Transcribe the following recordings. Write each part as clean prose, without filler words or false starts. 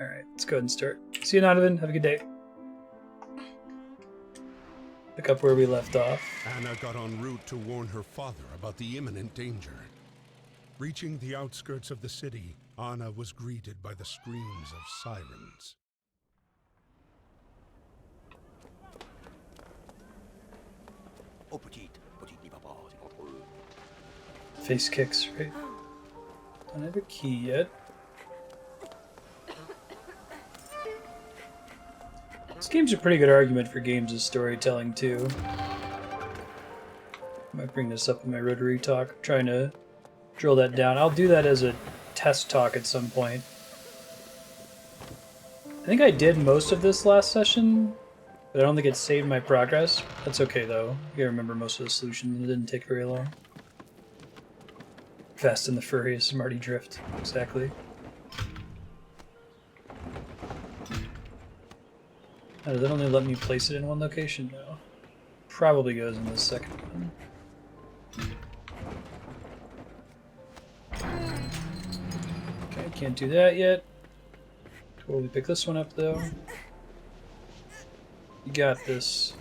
Alright, let's go ahead and start. See you, Donovan. Have a good day. Pick up where we left off. Anna got en route to warn her father about the imminent danger. Reaching the outskirts of the city, Anna was greeted by the screams of sirens. Face kicks, right? Don't have a key yet. This game's a pretty good argument for games of storytelling, too. I might bring this up in my rotary talk. I'm trying to drill that down. I'll do that as a test talk at some point. I think I did most of this last session, but I don't think it saved my progress. That's okay, though. I gotta remember most of the solutions. It didn't take very long. Fast and the Furious, Marty Drift. Exactly. Oh, did that only let me place it in one location? No. Probably goes in the second one. Okay, can't do that yet. Totally pick this one up, though. You got this.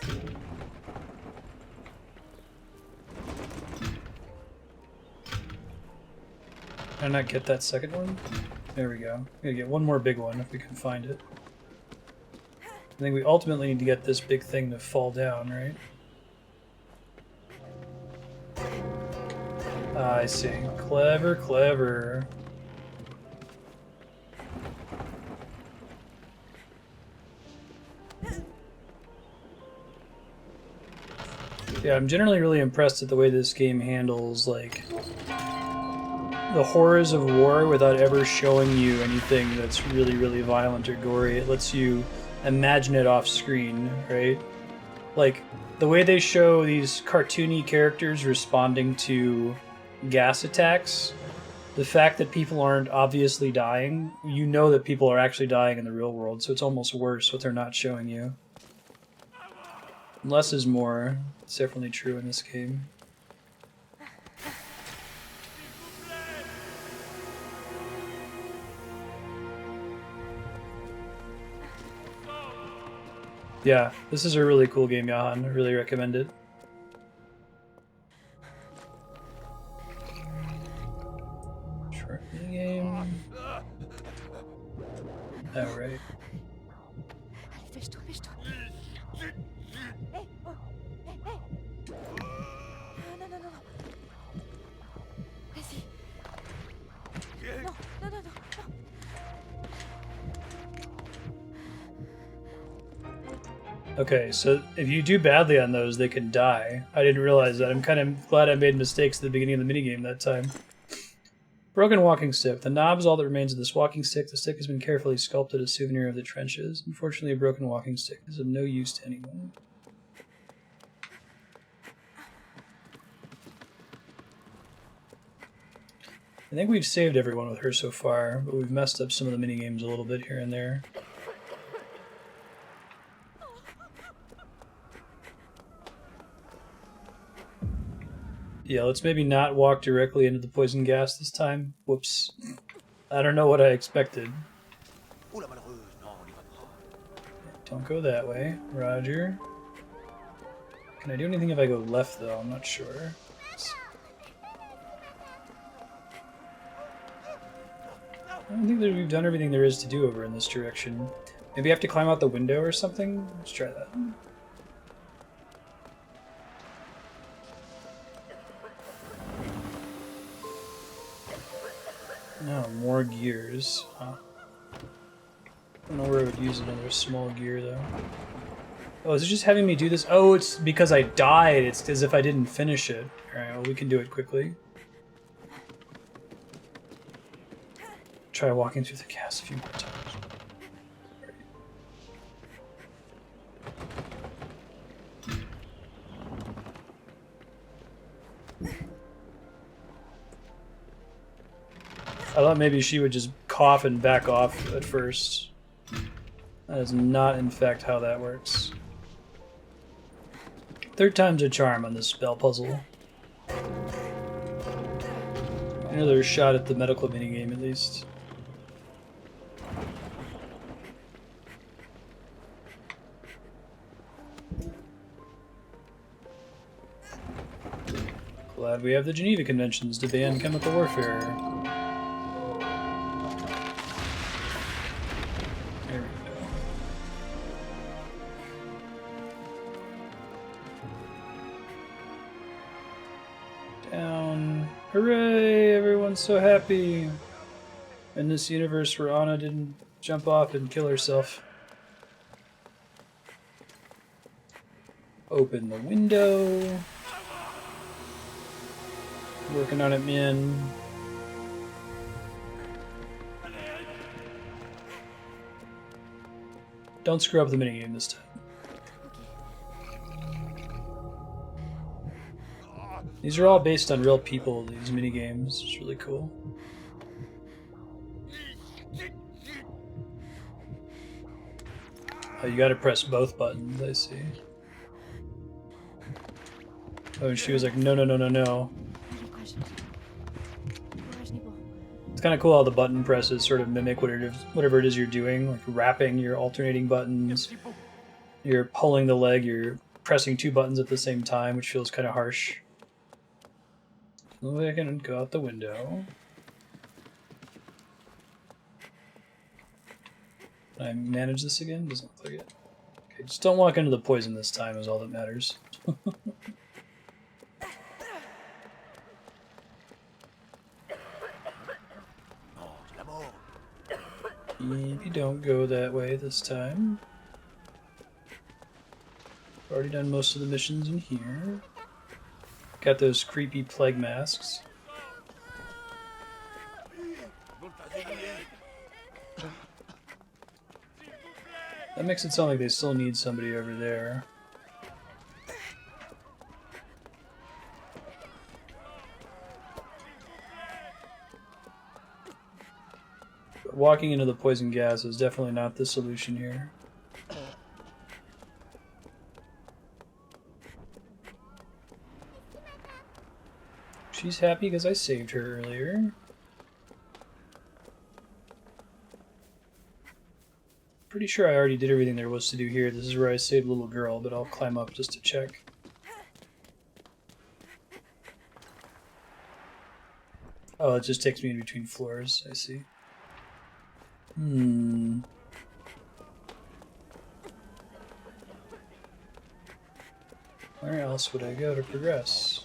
Did I not get that second one? There we go. Gotta get one more big one if we can find it. I think we ultimately need to get this big thing to fall down, right? Ah, I see. Clever, clever. Yeah, I'm generally really impressed at the way this game handles, like, the horrors of war without ever showing you anything that's really, really violent or gory. It lets you imagine it off screen, right? Like, the way they show these cartoony characters responding to gas attacks, the fact that people aren't obviously dying, you know that people are actually dying in the real world, so it's almost worse what they're not showing you. Less is more. It's definitely true in this game. Yeah, this is a really cool game, Johan. I really recommend it. Short game. Alright. Okay, so if you do badly on those, they can die. I didn't realize that. I'm kind of glad I made mistakes at the beginning of the minigame that time. Broken walking stick. The knob is all that remains of this walking stick. The stick has been carefully sculpted as a souvenir of the trenches. Unfortunately, a broken walking stick is of no use to anyone. I think we've saved everyone with her so far, but we've messed up some of the minigames a little bit here and there. Yeah, let's maybe not walk directly into the poison gas this time. Whoops. I don't know what I expected. Don't go that way. Roger. Can I do anything if I go left, though? I'm not sure. I don't think that we've done everything there is to do over in this direction. Maybe I have to climb out the window or something? Let's try that. No, more gears. Huh. I don't know where I would use another small gear, though. Oh, is it just having me do this? Oh, it's because I died. It's as if I didn't finish it. Alright, well, we can do it quickly. Try walking through the gas a few more times. I thought maybe she would just cough and back off at first. That is not, in fact, how that works. Third time's a charm on this spell puzzle. Another shot at the medical minigame, at least. glad we have the Geneva Conventions to ban chemical warfare. There we go. Down. Hooray! Everyone's so happy. In this universe where Anna didn't jump off and kill herself. Open the window. Working on it, man. Don't screw up the minigame this time. These are all based on real people, these minigames. It's really cool. Oh, you gotta press both buttons, I see. Oh, and she was like, no, no, no, no, no. It's kind of cool how the button presses sort of mimic whatever it is you're doing, like rapping, you're alternating buttons, you're pulling the leg, you're pressing two buttons at the same time, which feels kind of harsh. I can go out the window. Can I manage this again? Doesn't look like it. Okay, just don't walk into the poison this time is all that matters. Maybe don't go that way this time. Already done most of the missions in here. Got those creepy plague masks. That makes it sound like they still need somebody over there. But walking into the poison gas is definitely not the solution here. She's happy because I saved her earlier. Pretty sure I already did everything there was to do here. This is where I saved little girl, but I'll climb up just to check. Oh, it just takes me in between floors. I see. Where else would I go to progress?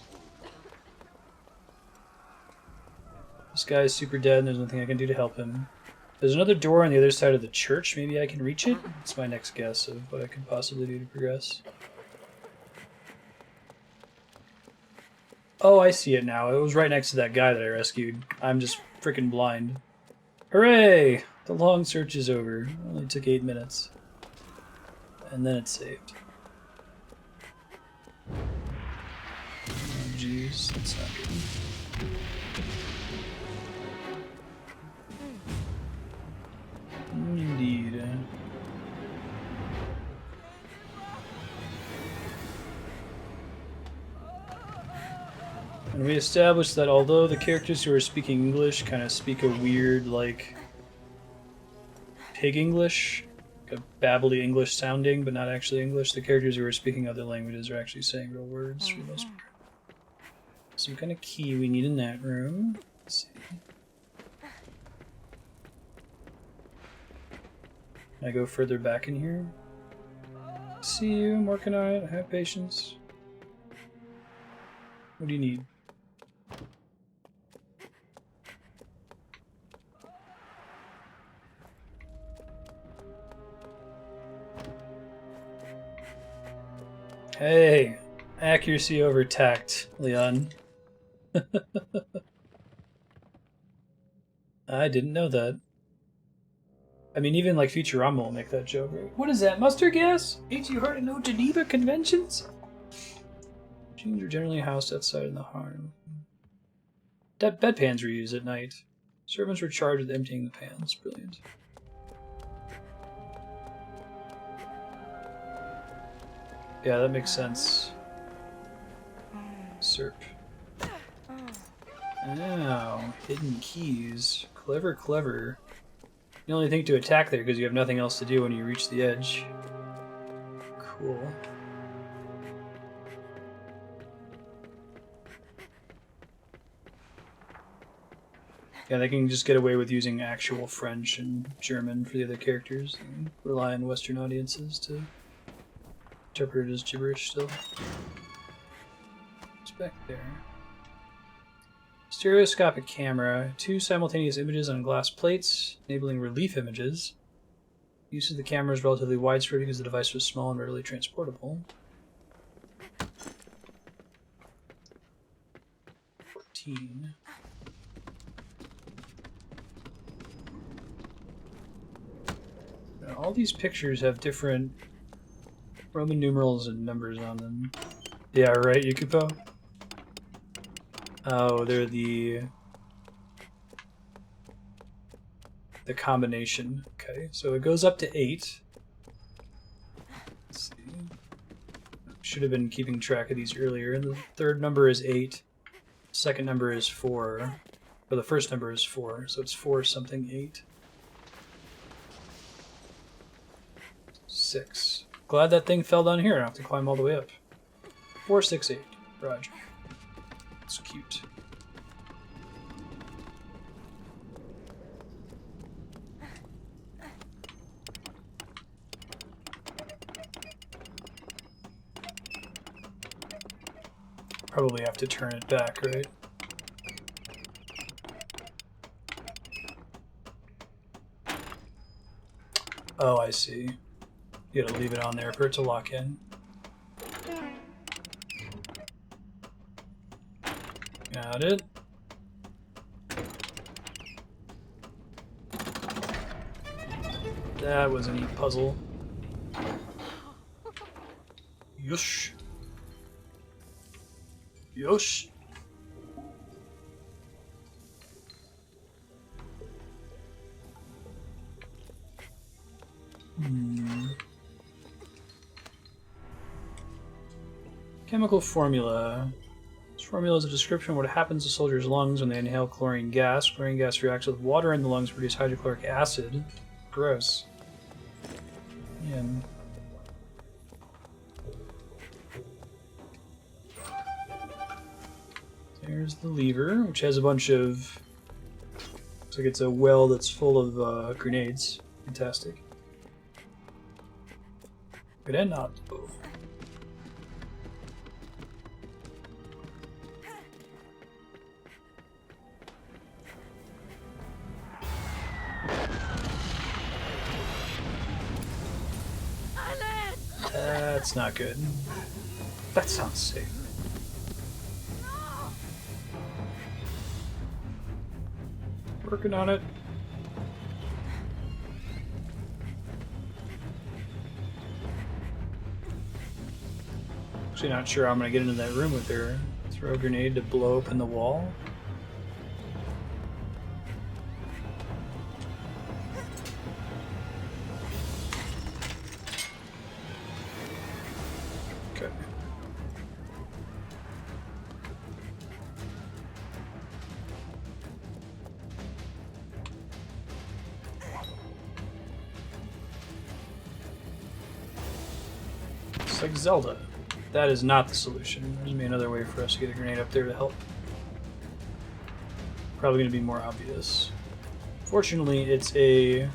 This guy is super dead and there's nothing I can do to help him. There's another door on the other side of the church. Maybe I can reach it? That's my next guess of what I could possibly do to progress. Oh, I see it now. It was right next to that guy that I rescued. I'm just freaking blind. Hooray! The long search is over. It only took 8 minutes. And then it's saved. Oh, jeez. That's not good. Indeed. And we established that although the characters who are speaking English kind of speak a weird, like, pig English, like a babbly English sounding, but not actually English, the characters who are speaking other languages are actually saying real words for the most part. Some kind of key we need in that room. Let's see. Can I go further back in here? See you, I'm working on it. Have patience. What do you need? Hey, accuracy over tact, Leon. I didn't know that. I mean, even like Futurama will make that joke. Right? What is that, mustard gas? Ain't you heard of no Geneva Conventions? Machines are generally housed outside in the harm. Bedpans were used at night. Servants were charged with emptying the pans. Brilliant. Yeah, that makes sense. Serp. Oh, hidden keys. Clever, clever. You only think to attack there because you have nothing else to do when you reach the edge. Cool. Yeah, they can just get away with using actual French and German for the other characters and rely on Western audiences to interpret it as gibberish still. What's back there? Stereoscopic camera. 2 simultaneous images on glass plates, enabling relief images. Use of the camera is relatively widespread because the device was small and readily transportable. 14. Now, all these pictures have different Roman numerals and numbers on them. Yeah, right, Yukupo? Oh, they're the combination. Okay, so it goes up to 8. Let's see. Should have been keeping track of these earlier. The third number is 8. Second number is 4. Or the first number is 4, so it's 4 something 8. 6. Glad that thing fell down here. I don't have to climb all the way up. 4, 6, 8. Roger. It's cute. Probably have to turn it back, right? Oh, I see. You gotta leave it on there for it to lock in. Got it. That was a neat puzzle. Yosh. Yosh. Chemical formula. This formula is a description of what happens to soldiers' lungs when they inhale chlorine gas. Chlorine gas reacts with water in the lungs to produce hydrochloric acid. Gross. Yeah. There's the lever, which has a bunch of... Looks like it's a well that's full of grenades. Fantastic. Grenade. That's not good. That sounds safe. Working on it. Actually not sure how I'm gonna get into that room with her. Throw a grenade to blow open the wall. Okay. It's like Zelda. That is not the solution. There's gonna be another way for us to get a grenade up there to help. Probably gonna be more obvious. Fortunately, it's a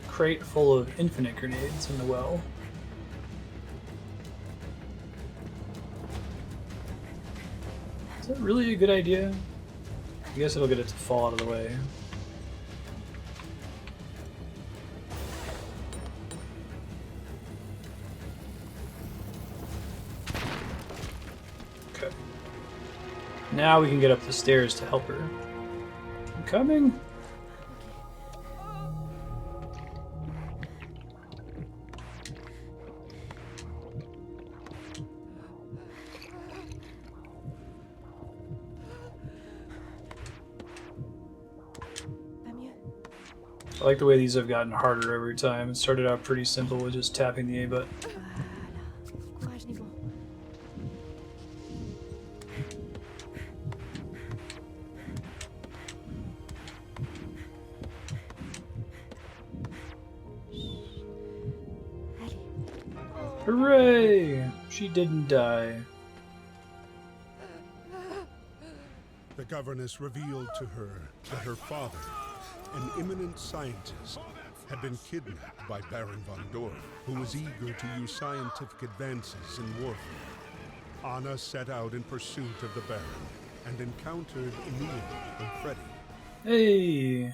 crate full of infinite grenades in the well. Is that really a good idea? I guess it'll get it to fall out of the way. Okay. Now we can get up the stairs to help her. I'm coming! I like the way these have gotten harder every time. It started out pretty simple with just tapping the A button. Hooray! She didn't die. The governess revealed to her that her father, an eminent scientist, had been kidnapped by Baron von Dorf, who was eager to use scientific advances in warfare. Anna set out in pursuit of the Baron and encountered Emil and Freddy. Hey!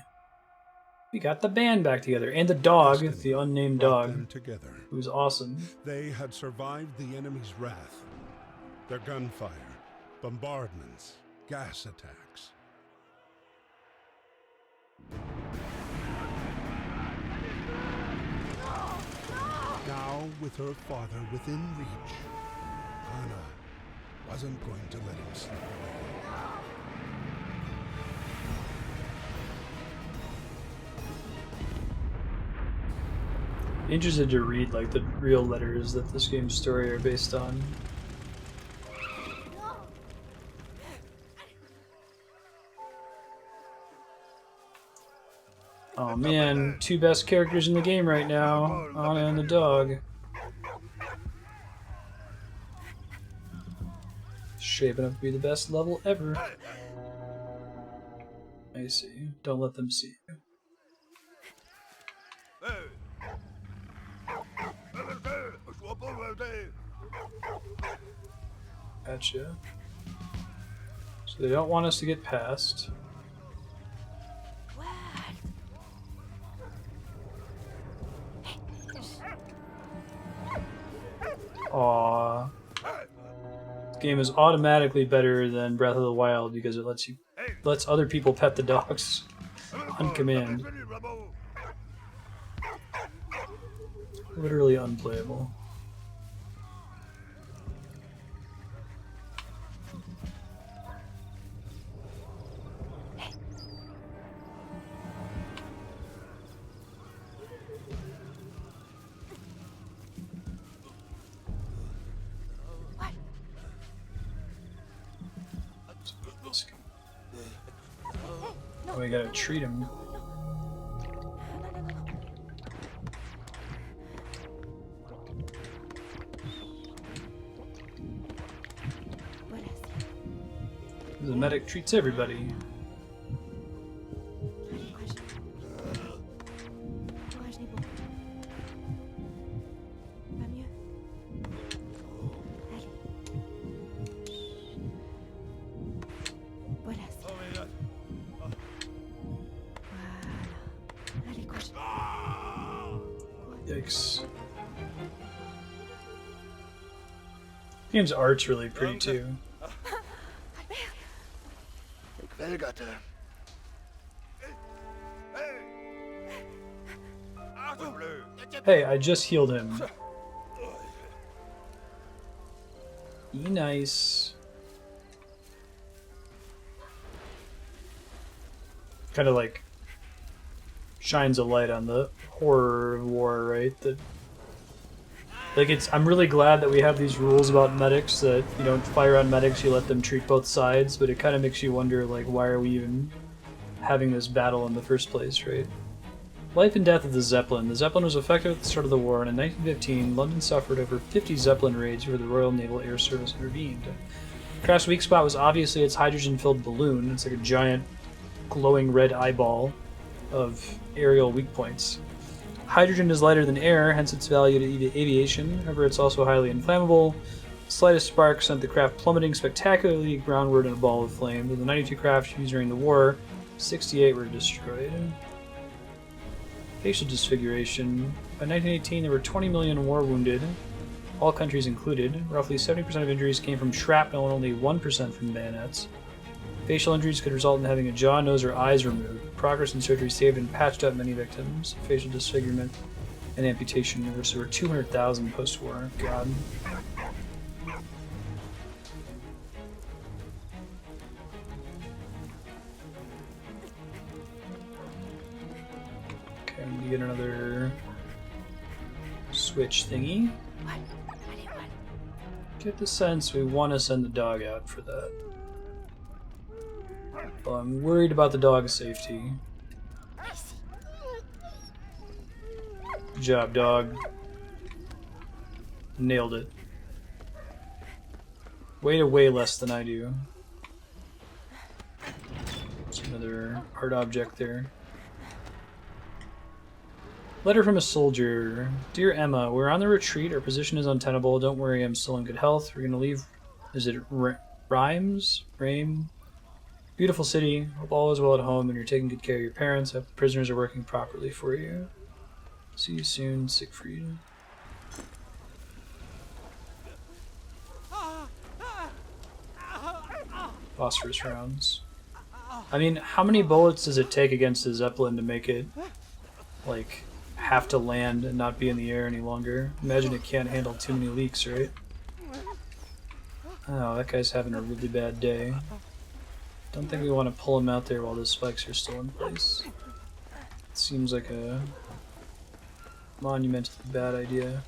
We got the band back together, and the dog, the unnamed dog, together. who's awesome. They had survived the enemy's wrath. Their gunfire, bombardments, gas attacks. Now, with her father within reach, Anna wasn't going to let him slip away. Interested to read like the real letters that this game's story are based on. Oh man, two best characters in the game right now, Anna and the dog. Shaping up to be the best level ever. I see. Don't let them see you. Gotcha. So they don't want us to get past. Aww. This game is automatically better than Breath of the Wild because it lets other people pet the dogs on command. Literally unplayable. Oh, we gotta treat him. The medic treats everybody. Yikes. The game's art's really pretty too. Hey, I just healed him. Be nice. Kind of like shines a light on the horror of war, right? That like I'm really glad that we have these rules about medics that you don't fire on medics, you let them treat both sides, but it kind of makes you wonder like why are we even having this battle in the first place, right? Life and death of the Zeppelin. The Zeppelin was effective at the start of the war, and in 1915, London suffered over 50 Zeppelin raids where the Royal Naval Air Service intervened. Craft's weak spot was obviously its hydrogen-filled balloon. It's like a giant glowing red eyeball of aerial weak points. Hydrogen is lighter than air, hence its value to aviation. However, it's also highly inflammable. The slightest spark sent the craft plummeting spectacularly groundward in a ball of flame. Of the 92 craft used during the war, 68 were destroyed. Facial disfiguration. By 1918, there were 20 million war wounded, all countries included. Roughly 70% of injuries came from shrapnel and only 1% from bayonets. Facial injuries could result in having a jaw, nose, or eyes removed. Progress in surgery saved and patched up many victims. Facial disfigurement and amputation. There were 200,000 post-war. God. Okay, I'm gonna get another switch thingy. Get the sense we want to send the dog out for that. Well, I'm worried about the dog's safety. Good job, dog. Nailed it. Way less than I do. Another art object there. Letter from a soldier. Dear Emma, we're on the retreat. Our position is untenable. Don't worry, I'm still in good health. We're going to leave. Is it Rhymes? Rame? Beautiful city. Hope all is well at home and you're taking good care of your parents. Hope the prisoners are working properly for you. See you soon, Siegfried. Phosphorus rounds. I mean, how many bullets does it take against a Zeppelin to make it, like, have to land and not be in the air any longer? Imagine it can't handle too many leaks, right? Oh, that guy's having a really bad day. Don't think we want to pull him out there while the spikes are still in place. It seems like a monumentally bad idea.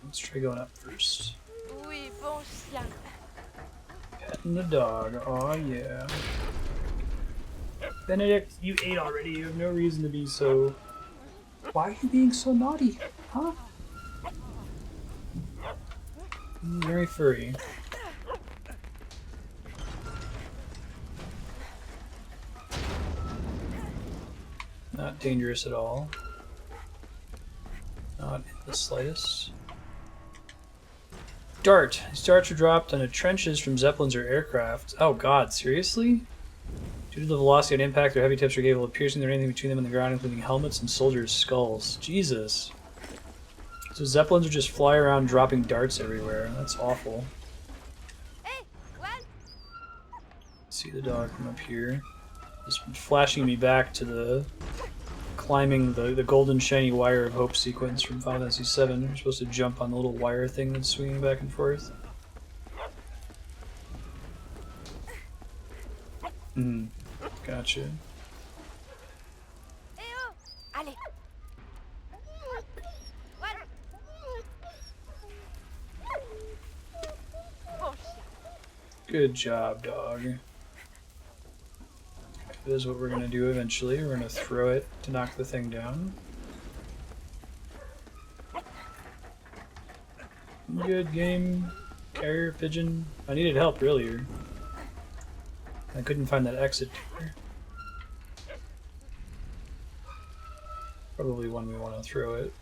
Let's try going up first. Oui, bon chien. Petting the dog, oh yeah. Benedict, you ate already. You have no reason to be so... Why are you being so naughty? Huh? Very furry. Not dangerous at all. Not in the slightest. Dart. These darts are dropped on the trenches from zeppelins or aircraft. Oh god, seriously? Due to the velocity and impact, their heavy tips are capable of piercing anything between them and the ground, including helmets and soldiers' skulls. Jesus. So zeppelins are just fly around dropping darts everywhere. That's awful. Hey, what? See the dog from up here. Just flashing me back to the climbing the golden shiny wire of hope sequence from Final Fantasy VII. You're supposed to jump on the little wire thing that's swinging back and forth. Gotcha. Eh oh! Allez! What? Bon chien. Good job, dog. That is what we're going to do eventually. We're going to throw it to knock the thing down. Good game, carrier pigeon. I needed help earlier. I couldn't find that exit door. Probably one we want to throw it.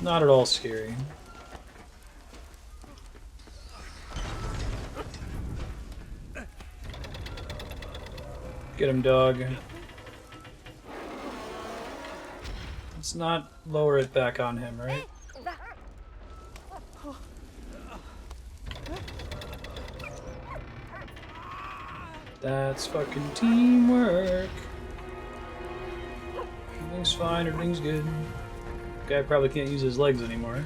Not at all scary. Get him, dog. Let's not lower it back on him, right? That's fucking teamwork. Everything's fine, everything's good. Guy probably can't use his legs anymore.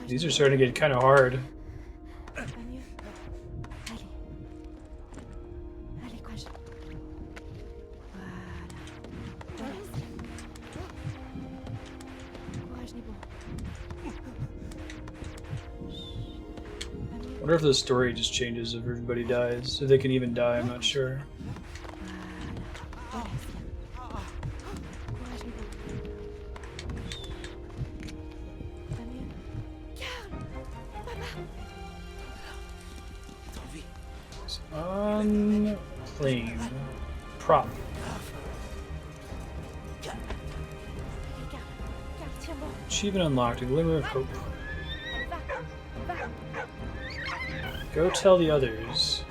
These are starting to get kind of hard. I wonder if the story just changes if everybody dies. If they can even die, I'm not sure. Unclaimed. Prop. Achievement unlocked. A glimmer of hope. Go tell the others.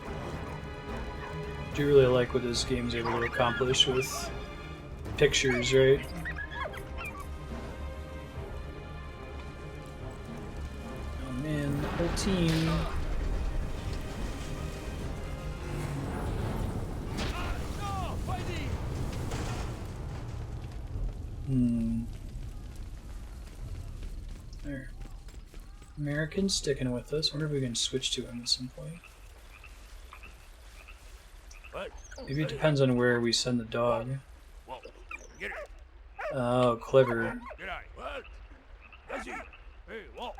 I do really like what this game's able to accomplish with pictures, right? Oh man, the whole team. There. American's sticking with us. Wonder if we can switch to him at some point. Maybe it depends on where we send the dog. Oh, clever. Hey, whoa.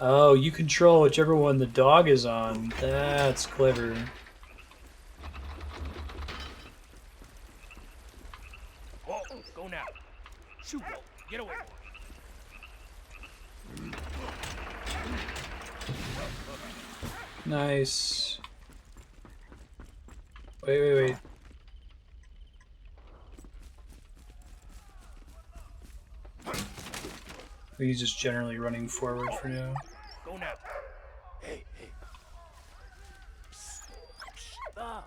Oh, you control whichever one the dog is on. That's clever. Whoa, go now. Shoot, whoa. Get away, boy. Nice. Wait. He's just generally running forward for now. Go now. Hey. Ah.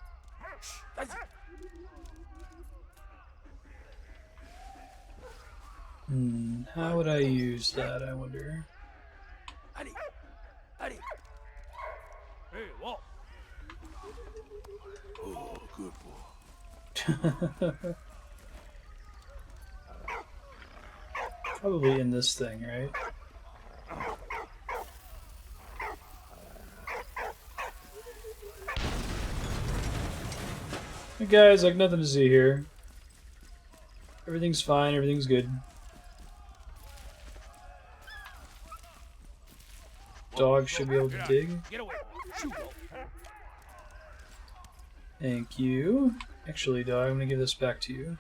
That's it. How would I use that, I wonder? Allez. Hey, whoa. Oh, good boy. Probably in this thing, right? Hey guys, like nothing to see here. Everything's fine, everything's good. Dog should be able to dig. Get away, boy. Shoot, whoa. Thank you. Actually, dog, I'm gonna give this back to you.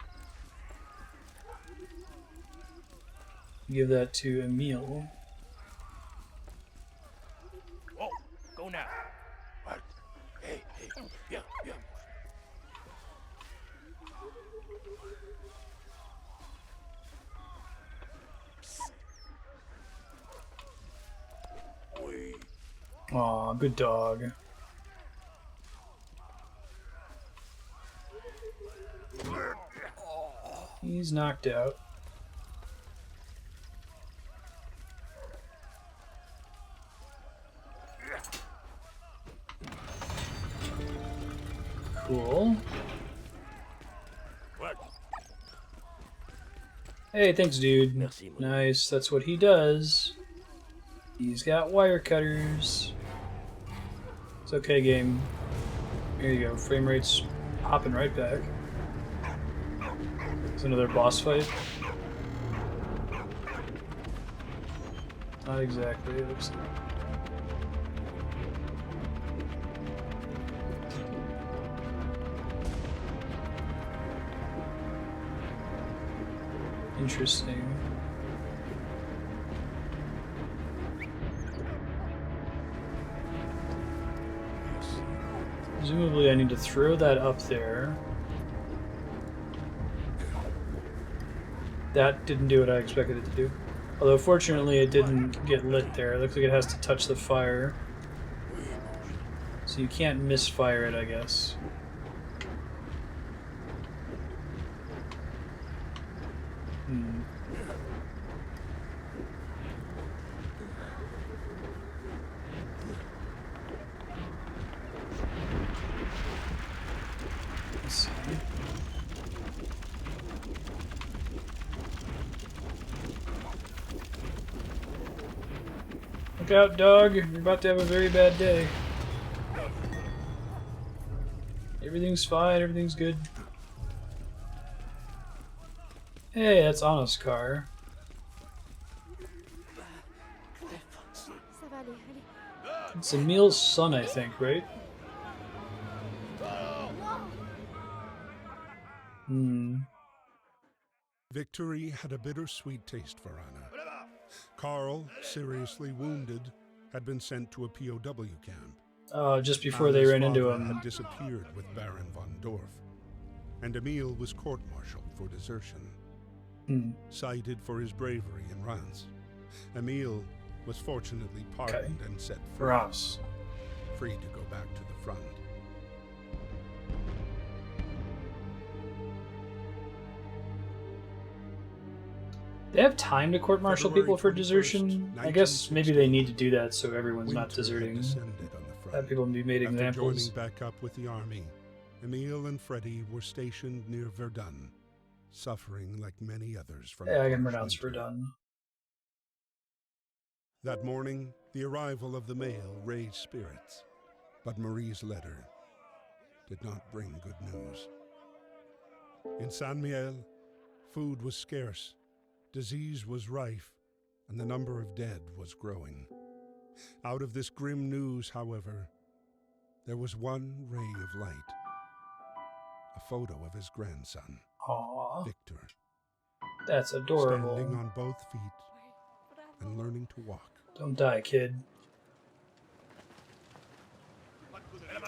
Give that to Emil. Whoa, go now. What? Hey. Yeah. Aw, good dog. He's knocked out. Cool. What? Hey, thanks, dude. Merci, mon Nice, that's what he does. He's got wire cutters. It's okay, game. Here you go. Frame rate's hopping right back. It's another boss fight. Not exactly, it looks like. Interesting. Presumably I need to throw that up there. That didn't do what I expected it to do. Although fortunately it didn't get lit there. It looks like it has to touch the fire. So you can't misfire it, I guess. Let's see. Look out, dog. You're about to have a very bad day. Everything's fine, everything's good. Hey, that's Anna's car. Ça va aller, allez. It's Emil's son, I think, right? Victory had a bittersweet taste for Anna. Carl, seriously wounded, had been sent to a POW camp. Just before they Anna's ran into father him. had disappeared with Baron von Dorf, and Emil was court-martialed for desertion. Cited for his bravery in Reims, Emil was fortunately pardoned and set free. Ross. Free to go back to the front. They have time to court-martial February people for 21st, desertion? I guess maybe they need to do that so everyone's not Winter had deserting. descended on the front. Have people be made After examples. joining back up with the army, Emil and Freddie were stationed near Verdun, suffering like many others from Yeah, I the can harsh pronounce winter. Verdun. That morning, the arrival of the mail raised spirits, but Marie's letter did not bring good news. In San Miel, food was scarce, disease was rife, and the number of dead was growing. Out of this grim news, however, there was one ray of light. A photo of his grandson, Aww, Victor, that's adorable. standing on both feet and learning to walk. Don't die, kid.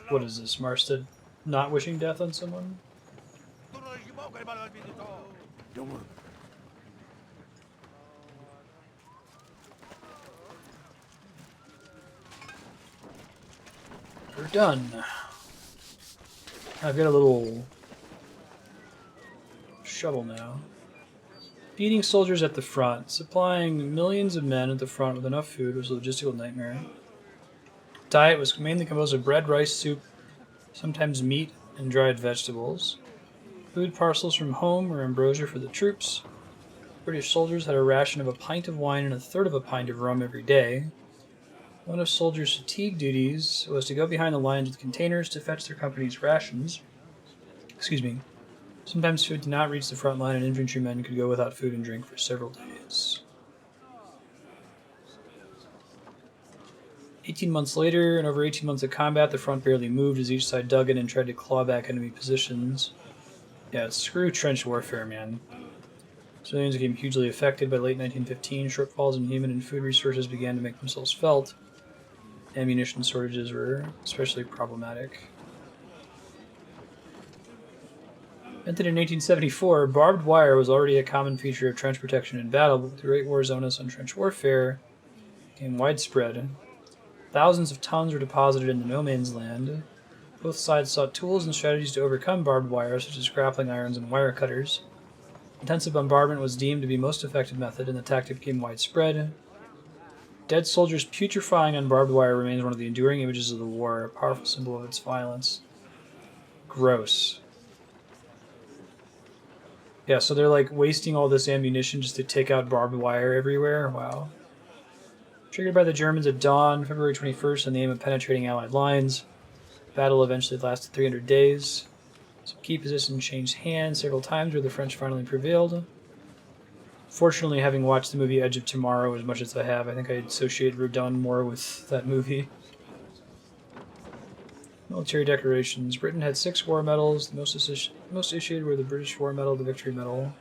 What is this, Marstead? Not wishing death on someone? Don't worry. We're done. I've got a little shovel now. Feeding soldiers at the front. Supplying millions of men at the front with enough food was a logistical nightmare. Diet was mainly composed of bread, rice, soup, sometimes meat, and dried vegetables. Food parcels from home were ambrosia for the troops. British soldiers had a ration of a pint of wine and a third of a pint of rum every day. One of soldiers' fatigue duties was to go behind the lines with containers to fetch their company's rations. Sometimes food did not reach the front line and infantrymen could go without food and drink for several days. 18 months later, and over 18 months of combat, the front barely moved as each side dug in and tried to claw back enemy positions. Yeah, screw trench warfare, man. Civilians became hugely affected by late 1915. Shortfalls in human and food resources began to make themselves felt. Ammunition shortages were especially problematic. Invented in 1874, barbed wire was already a common feature of trench protection in battle, but with the Great War's onus on trench warfare became widespread. Thousands of tons were deposited into no man's land. Both sides sought tools and strategies to overcome barbed wire, such as grappling irons and wire cutters. Intensive bombardment was deemed to be most effective method, and the tactic became widespread. Dead soldiers putrefying on barbed wire remains one of the enduring images of the war, a powerful symbol of its violence. Gross. Yeah, so they're like wasting all this ammunition just to take out barbed wire everywhere? Wow. Triggered by the Germans at dawn, February 21st, in the aim of penetrating Allied lines. Battle eventually lasted 300 days. Some key positions changed hands several times where the French finally prevailed. Fortunately, having watched the movie Edge of Tomorrow as much as I have, I think I associate Verdun more with that movie. Military decorations. Britain had 6 war medals. The most issued were the British War Medal, the Victory Medal,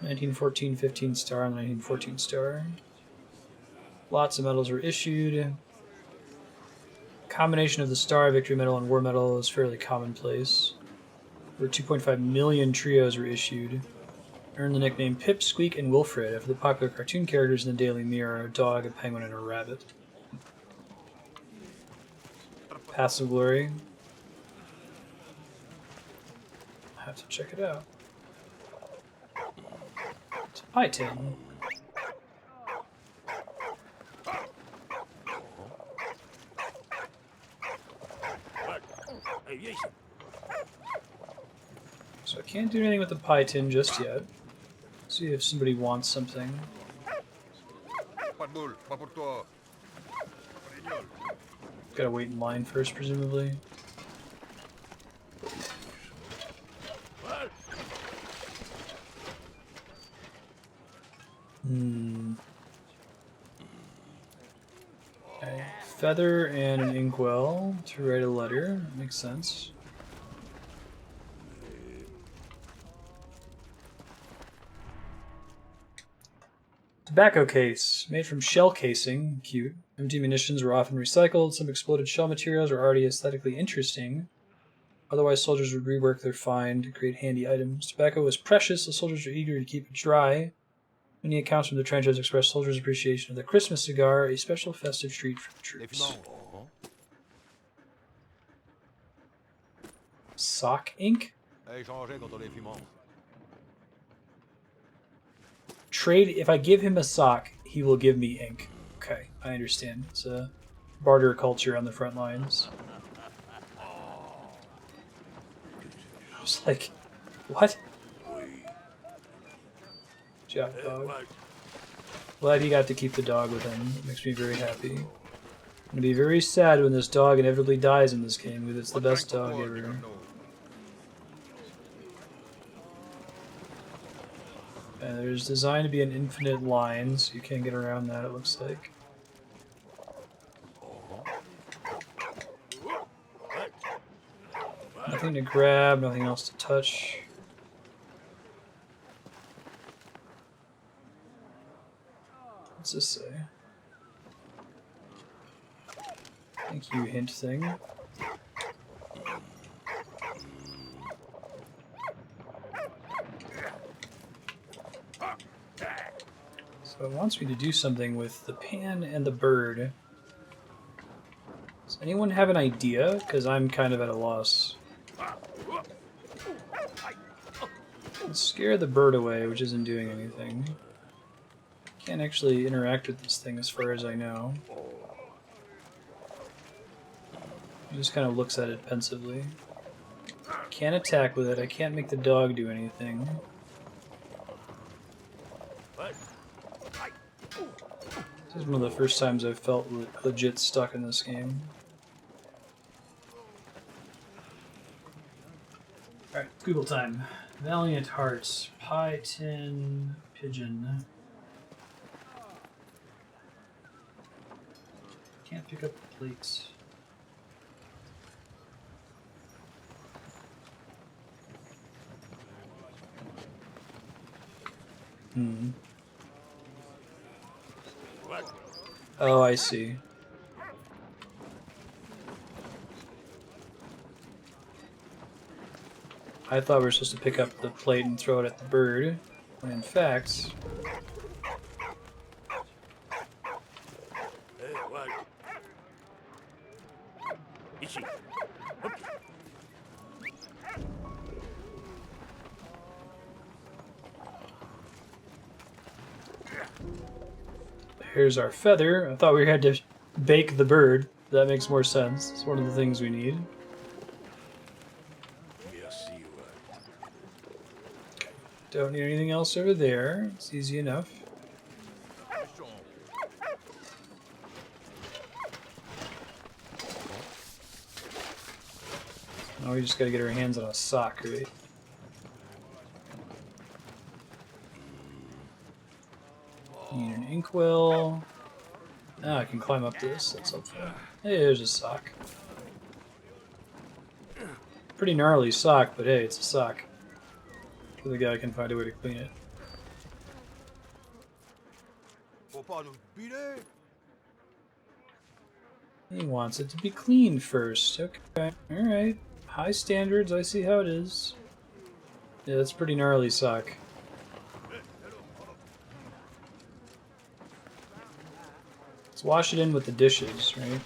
1914 15 star, and the 1914 star. Lots of medals were issued. Combination of the Star, Victory Medal, and War Medal is fairly commonplace. Over 2.5 million trios were issued. Earned the nickname Pip, Squeak, and Wilfred after the popular cartoon characters in the Daily Mirror, a dog, a penguin, and a rabbit. Pass of Glory. I have to check it out. It's a pie tin. So I can't do anything with the pie tin just yet. See if somebody wants something. Gotta wait in line first, presumably. Okay. Feather and an inkwell to write a letter. Makes sense. Tobacco case, made from shell casing. Cute. Empty munitions were often recycled. Some exploded shell materials were already aesthetically interesting. Otherwise, soldiers would rework their find to create handy items. Tobacco was precious, so soldiers were eager to keep it dry. Many accounts from the trenches express soldiers' appreciation of the Christmas cigar, a special festive treat for the troops. Sock ink? Trade, if I give him a sock, he will give me ink. Okay, I understand. It's a barter culture on the front lines. I was like, what? Good job, dog. Glad he got to keep the dog with him. It makes me very happy. I'm gonna be very sad when this dog inevitably dies in this game, because it's the best dog ever. There's designed to be an infinite line, so you can't get around that, it looks like. Nothing to grab, nothing else to touch. What's this say? Thank you, hint thing. So it wants me to do something with the pan and the bird. Does anyone have an idea? Because I'm kind of at a loss. Let's scare the bird away, which isn't doing anything. Can't actually interact with this thing as far as I know. He just kind of looks at it pensively. Can't attack with it. I can't make the dog do anything. This is one of the first times I've felt legit stuck in this game. Alright, Google time. Valiant Hearts. Pie tin pigeon. Can't pick up the plates. Oh, I see. I thought we were supposed to pick up the plate and throw it at the bird, when in fact... Here's our feather. I thought we had to bake the bird. That makes more sense. It's one of the things we need. Don't need anything else over there. It's easy enough. Now we just gotta get our hands on a sock, right? Need an inkwell. Ah, I can climb up this. That's helpful. Hey, there's a sock. Pretty gnarly sock, but hey, it's a sock. The guy can find a way to clean it. He wants it to be clean first. Okay, alright. High standards, I see how it is. Yeah, that's pretty gnarly sock. Let's wash it in with the dishes, right?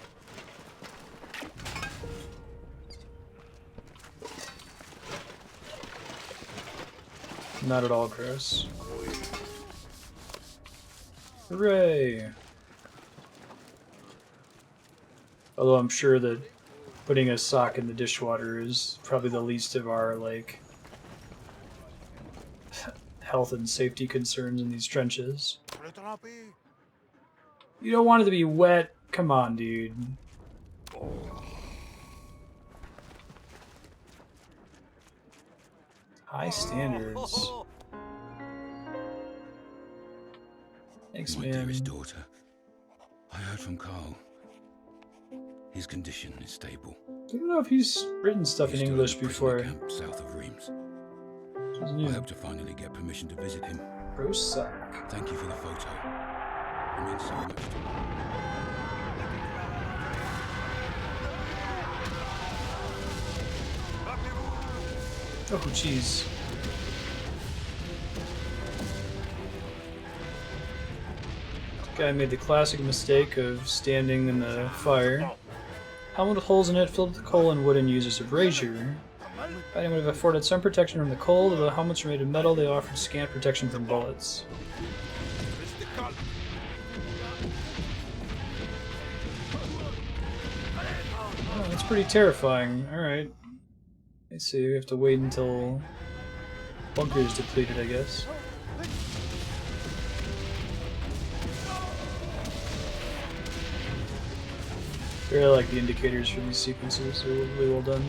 Not at all gross. Hooray! Although I'm sure that putting a sock in the dishwater is probably the least of our, like, health and safety concerns in these trenches. You don't want it to be wet? Come on, dude. High standards. Thanks, My man. dearest daughter, I heard from Carl. His condition is stable. I don't know if he's written stuff in He's still English a prisoner before. camp south of Reims. Which is I new. hope to finally get permission to visit him. Gross sock. Thank you for the photo. It means so much to me. Oh, jeez. Guy made the classic mistake of standing in the fire. Helmet with holes in it, filled with coal and wood, and used as a brazier. Fighting would have afforded some protection from the cold, although the helmets were made of metal, they offered scant protection from bullets. Oh, that's pretty terrifying. Alright. Let's see, we have to wait until bunker is depleted, I guess. I really like the indicators for these sequences, they're really well done.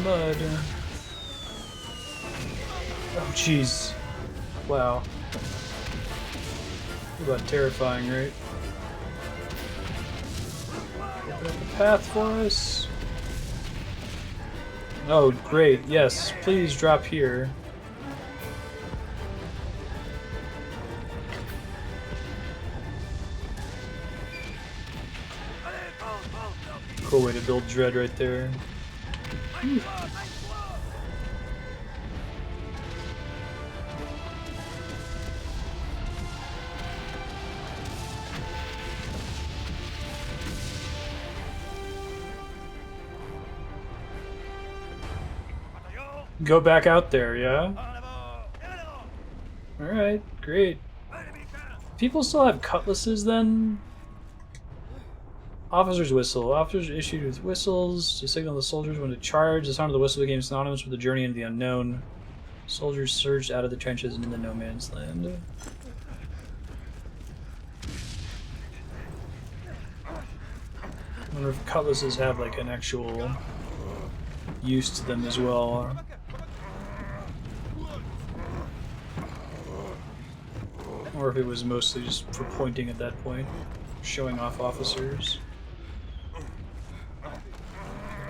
mud. Oh, jeez. Wow. About terrifying, right? Open up the path for us. Oh, great. Yes, please drop here. Cool way to build dread right there. Whew. Go back out there, yeah? Alright, great. People still have cutlasses then? Officer's whistle. Officers are issued with whistles to signal the soldiers when to charge. The sound of the whistle became synonymous with the journey into the unknown. Soldiers surged out of the trenches and into no man's land. I wonder if cutlasses have like an actual use to them as well. Or if it was mostly just for pointing at that point, showing off officers.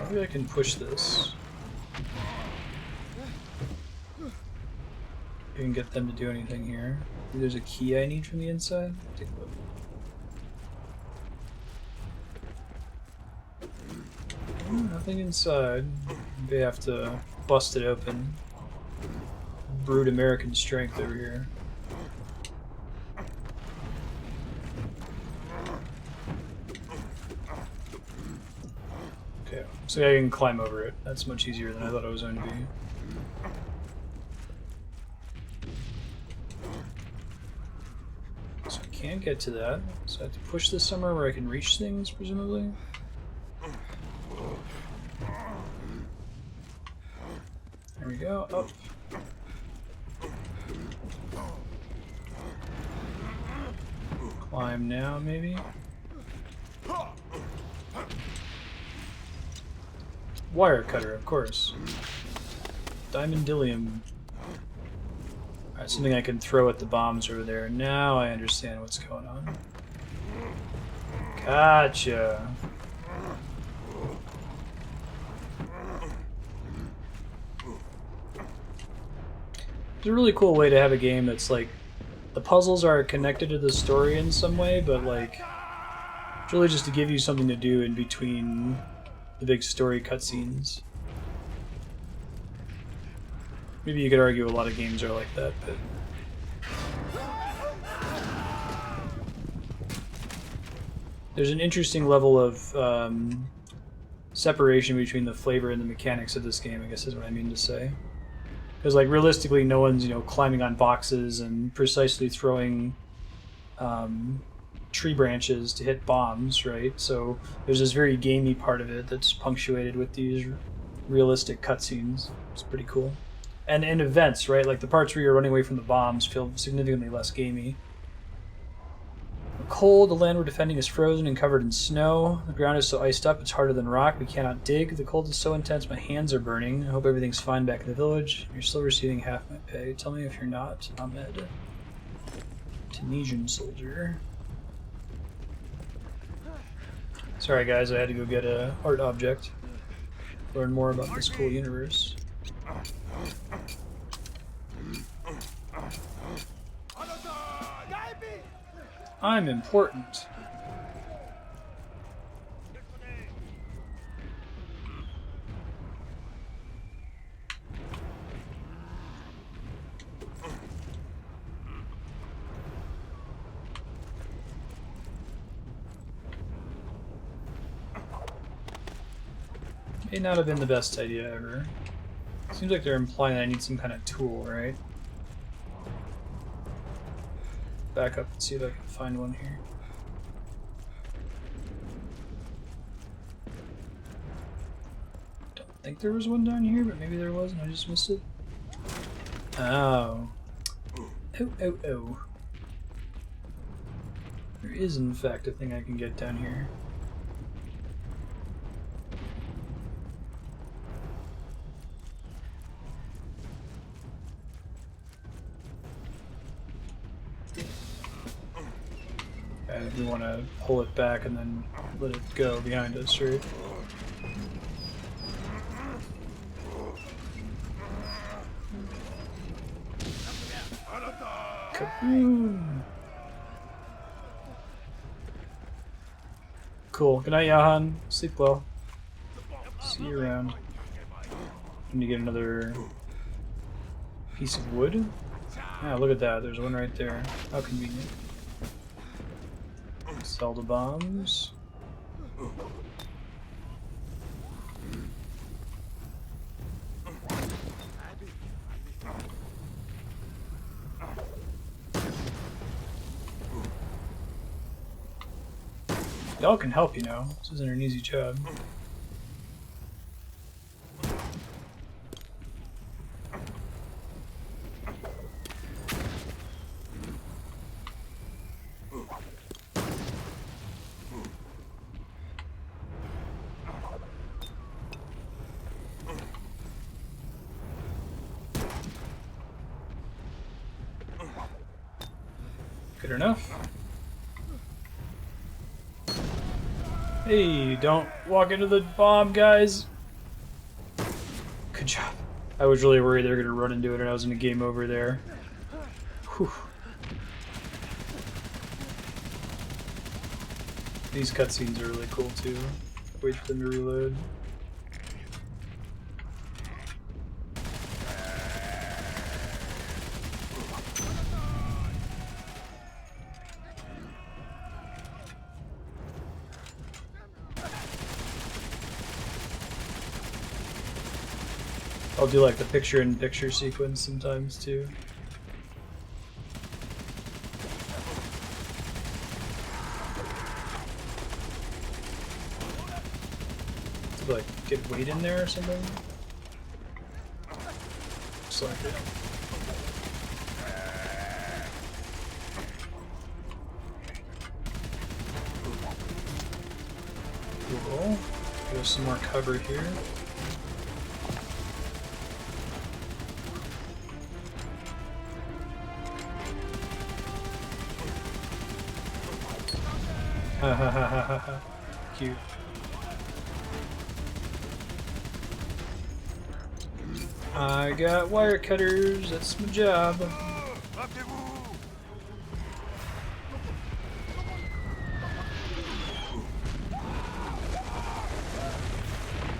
Maybe I can push this. I can get them to do anything here. Maybe there's a key I need from the inside. Take a look. Nothing inside. Maybe I have to bust it open. Brute American strength over here. Okay, so I can climb over it. That's much easier than I thought it was going to be. So I can't get to that. So I have to push this somewhere where I can reach things, presumably. There we go, up. Climb now, maybe? Wire cutter, of course. Diamondylium. Alright, something I can throw at the bombs over there. Now I understand what's going on. Gotcha. It's a really cool way to have a game that's like, the puzzles are connected to the story in some way, but like, it's really just to give you something to do in between the big story cutscenes. Maybe you could argue a lot of games are like that, but... There's an interesting level of separation between the flavor and the mechanics of this game, I guess is what I mean to say. Because, like, realistically, no one's, you know, climbing on boxes and precisely throwing tree branches to hit bombs, right? So there's this very gamey part of it that's punctuated with these realistic cutscenes. It's pretty cool. And in events, right? Like the parts where you're running away from the bombs feel significantly less gamey. Cold, the land we're defending is frozen and covered in snow. The ground is so iced up it's harder than rock. We cannot dig. The cold is so intense my hands are burning. I hope everything's fine back in the village. You're still receiving half my pay. Tell me if you're not. Ahmed. Tunisian soldier. Sorry guys, I had to go get a art object. Learn more about this cool universe. I'm important. May not have been the best idea ever. Seems like they're implying I need some kind of tool, right? Back up and see if I can find one here. Don't think there was one down here, but maybe there was and I just missed it. Oh. Oh, oh, oh. There is, in fact, a thing I can get down here. we want to pull it back and then let it go behind us, right? Kaboom! Cool. Good night, Yahan. Sleep well. See you around. Need to get another piece of wood. Ah, look at that. There's one right there. How convenient. Sell the bombs. Y'all can help, you know. This isn't an easy job. Good enough. Hey, don't walk into the bomb, guys. Good job. I was really worried they were going to run into it and I was in a game over there. Whew. These cutscenes are really cool too. Wait for them to reload. I'll do like the picture-in-picture sequence sometimes too. To like get weight in there or something. Looks like it. Cool. Give us some more cover here. Ha ha ha ha ha ha. Cute. I got wire cutters, that's my job.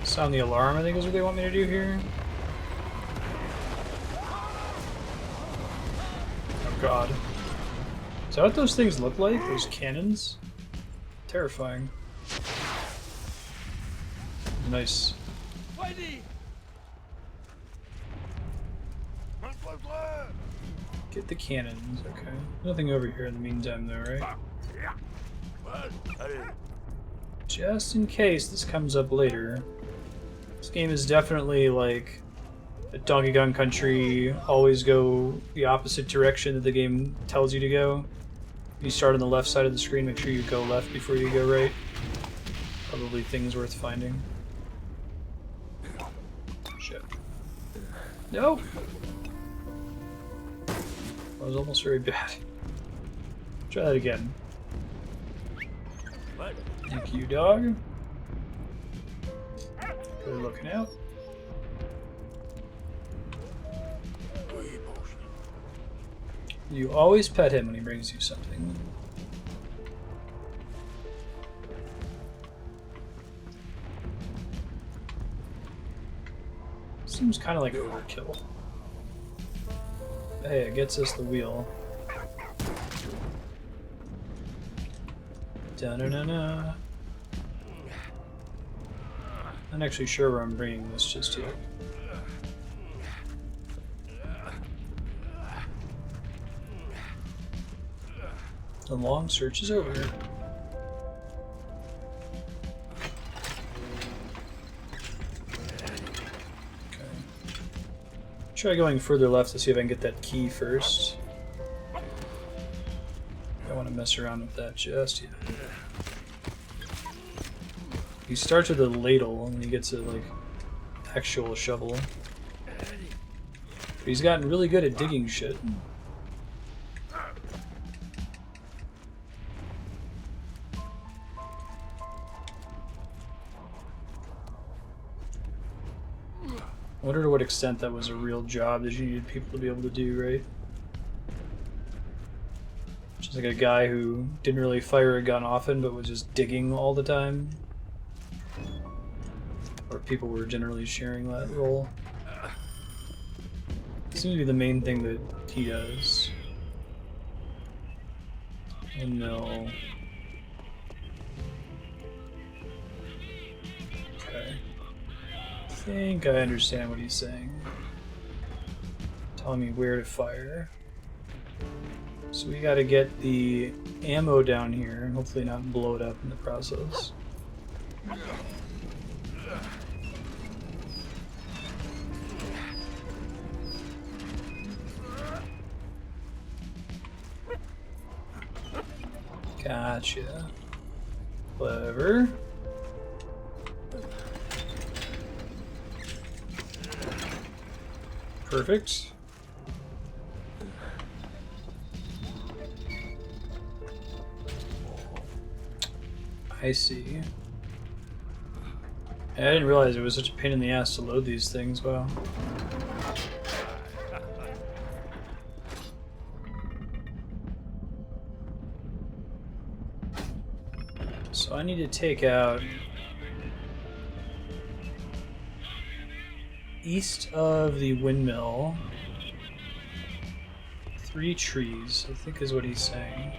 Sound the alarm, I think is what they want me to do here. Oh god. Is that what those things look like? Those cannons? Terrifying. Nice. Get the cannons, okay. Nothing over here in the meantime though, right? Just in case this comes up later. This game is definitely like a Donkey Kong Country, always go the opposite direction that the game tells you to go. You start on the left side of the screen, make sure you go left before you go right. Probably things worth finding. Shit. No! That was almost very bad. Try that again. Thank you, dog. Good looking out. You always pet him when he brings you something. Seems kind of like overkill. Hey, it gets us the wheel. Da-na-na-na. I'm not actually sure where I'm bringing this just yet. The long search is over. Okay. Try going further left to see if I can get that key first. I don't want to mess around with that just yet. He starts with a ladle and he gets a like actual shovel. But he's gotten really good at digging shit. wonder to what extent that was a real job that you needed people to be able to do, right? Just like a guy who didn't really fire a gun often, but was just digging all the time. Or people were generally sharing that role. It seems to be the main thing that he does. Oh no. Okay. I think I understand what he's saying. Telling me where to fire. So we gotta get the ammo down here and hopefully not blow it up in the process. Gotcha. Clever. Perfect. I see. I didn't realize it was such a pain in the ass to load these things, wow. So I need to take out east of the windmill 3 trees, I think is what he's saying.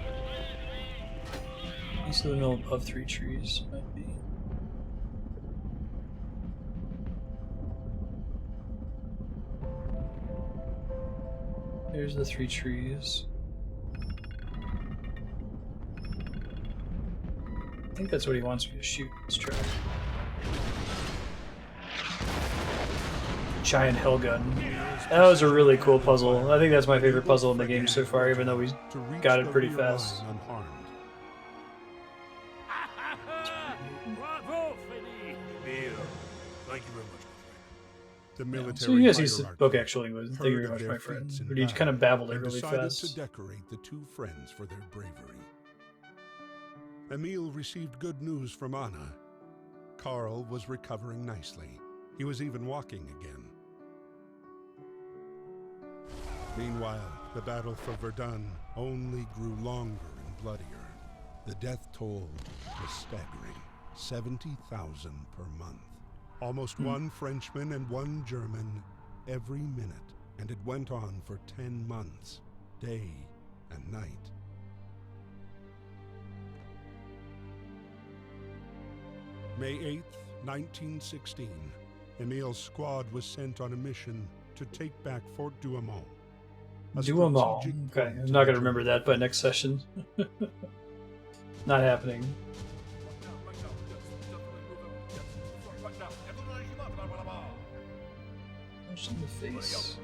East of the mill above 3 trees, might be. There's the 3 trees. I think that's what he wants me to shoot. Let's try. Giant hell gun. That was a really cool puzzle. I think that's my favorite puzzle in the game so far, even though we got it pretty fast. Bravo, Freddy! Thank you very much, my friend. The military So you guys used to hierarchy book actually was thank you very heard much, of my their friend. feats in But you battle kind of babbled it and really decided fast. to decorate the 2 friends for their bravery. Emil received good news from Anna. Carl was recovering nicely. He was even walking again. Meanwhile, the battle for Verdun only grew longer and bloodier. The death toll was staggering, 70,000 per month. Almost 1 Frenchman and 1 German every minute, and it went on for 10 months, day and night. May 8th, 1916, Emil's squad was sent on a mission to take back Fort Douaumont. a Douaumont. strategic Okay, point I'm to not the gonna remember Germans. that by next session. Not happening. Punch in the face.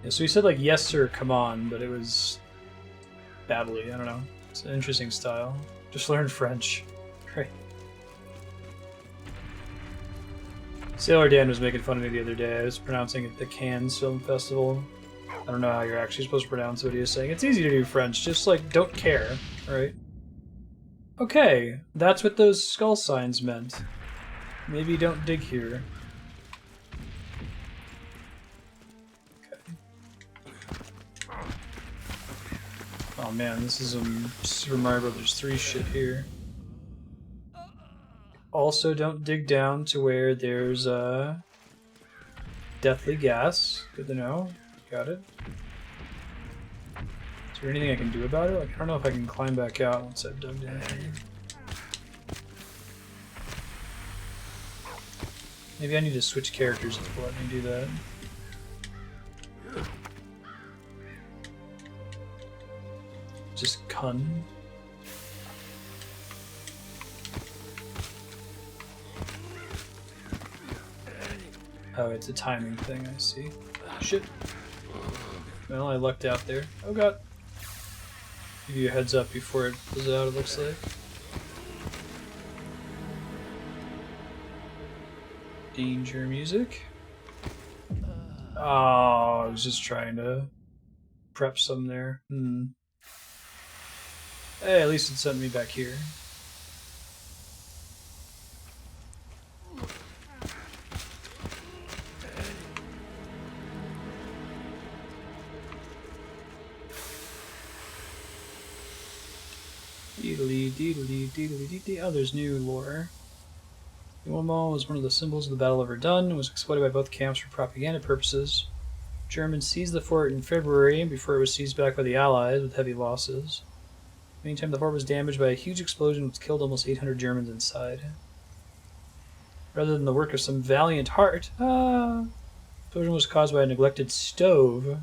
Yeah, so he said like yes sir, come on, but it was babbly. I don't know. It's an interesting style. Just learned French. Great. Sailor Dan was making fun of me the other day. I was pronouncing it the Cannes Film Festival. I don't know how you're actually supposed to pronounce what he was saying. It's easy to do French, just like don't care, right? Okay, that's what those skull signs meant. Maybe don't dig here. Oh man, this is some Super Mario Brothers 3 shit here. Also, don't dig down to where there's deathly gas. Good to know. Got it. Is there anything I can do about it? Like, I don't know if I can climb back out once I've dug down here. Maybe I need to switch characters to let me do that. Just Kun. Oh, it's a timing thing, I see. Shit. Well, I lucked out there. Oh god. Give you a heads up before it pulls out, it looks like. Danger music. Oh, I was just trying to prep some there. Hey, at least it sent me back here. Deedly, deedly, deedly, deedly. Oh, there's new lore. The Wall was one of the symbols of the Battle of Verdun and was exploited by both camps for propaganda purposes. Germans seized the fort in February before it was seized back by the Allies with heavy losses. Meantime, the fort was damaged by a huge explosion which killed almost 800 Germans inside. Rather than the work of some valiant heart, the explosion was caused by a neglected stove.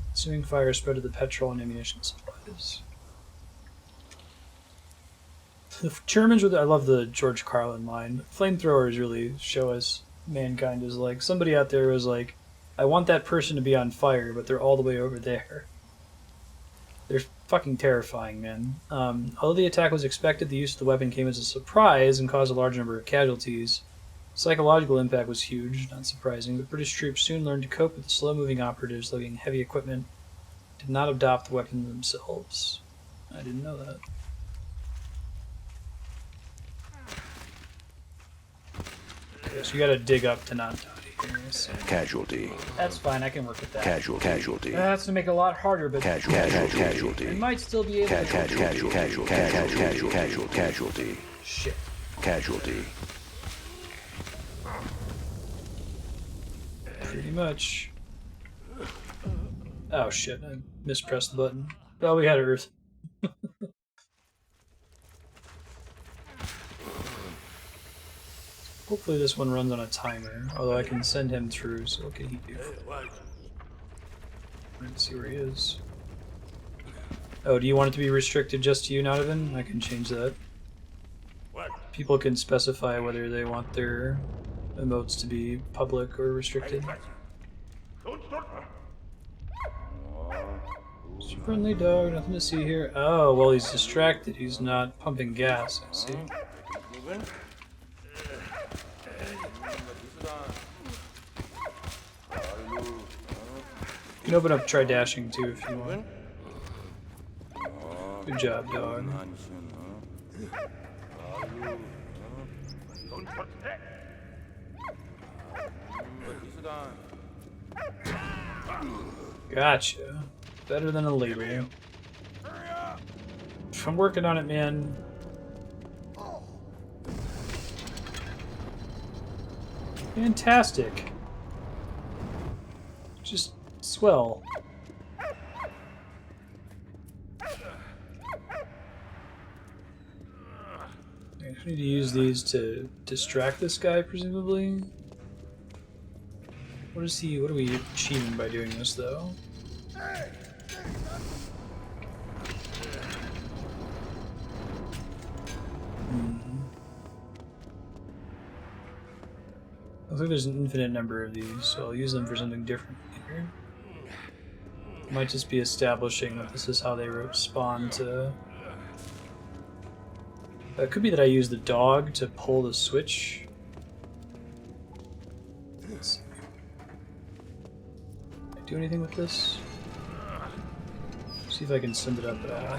Consuming fire spread to the petrol and ammunition supplies. The Germans were. I love the George Carlin line. Flamethrowers really show us mankind is like. Somebody out there was like, I want that person to be on fire, but they're all the way over there. They're fucking terrifying, man. Although the attack was expected, the use of the weapon came as a surprise and caused a large number of casualties. Psychological impact was huge, not surprising, but British troops soon learned to cope with the slow-moving operatives lugging heavy equipment, did not adopt the weapon themselves. I didn't know that. Okay, so you gotta dig up to not die here. So. Casualty. That's fine, I can work with that. Casualty. That's to make it a lot harder, but Casualty. I might still be able to. Casualty. Shit. Casualty. Pretty much. Oh shit, I mispressed the button. Oh, we had Earth. Hopefully this one runs on a timer, although I can send him through, so what can he do? Let's see where he is. Oh, do you want it to be restricted just to you, Nodovan? I can change that. People can specify whether they want their emotes to be public or restricted. Friendly dog, nothing to see here. Oh, well, he's distracted. He's not pumping gas, I see. You can open up try dashing too if you want. Good job, dog. Gotcha. Better than a lady. I'm working on it, man. Fantastic. Just swell. I need to use these to distract this guy, presumably. What are we achieving by doing this, though? I think there's an infinite number of these, so I'll use them for something different here. Might just be establishing that this is how they respond to... It could be that I use the dog to pull the switch. Let's see. Can I do anything with this? See if I can send it up at all.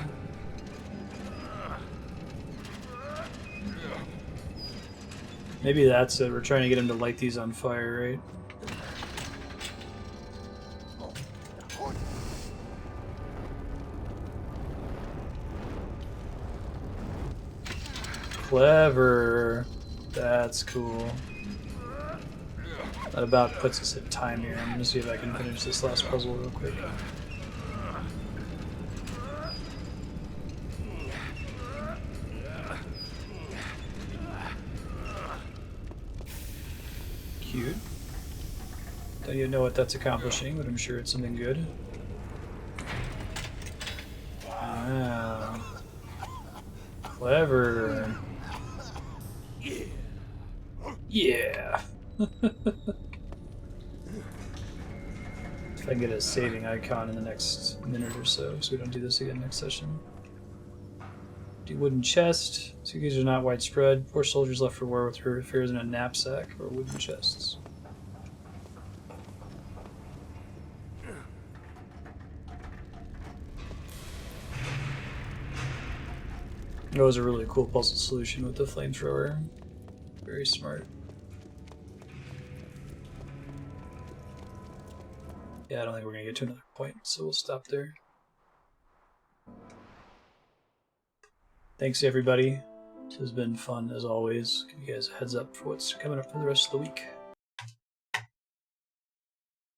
Maybe that's it. We're trying to get him to light these on fire, right? Clever. That's cool. That about puts us at time here. I'm gonna see if I can finish this last puzzle real quick. Cute. Don't even know what that's accomplishing, but I'm sure it's something good. Ah. Clever. Yeah. If I can get a saving icon in the next minute or so we don't do this again next session. Do wooden chest. Suitcases are not widespread. Poor soldiers left for war with her affairs in a knapsack or wooden chests. That was a really cool puzzle solution with the flamethrower. Very smart. Yeah, I don't think we're gonna get to another point, so we'll stop there. Thanks everybody. This has been fun as always. Give you guys a heads up for what's coming up for the rest of the week.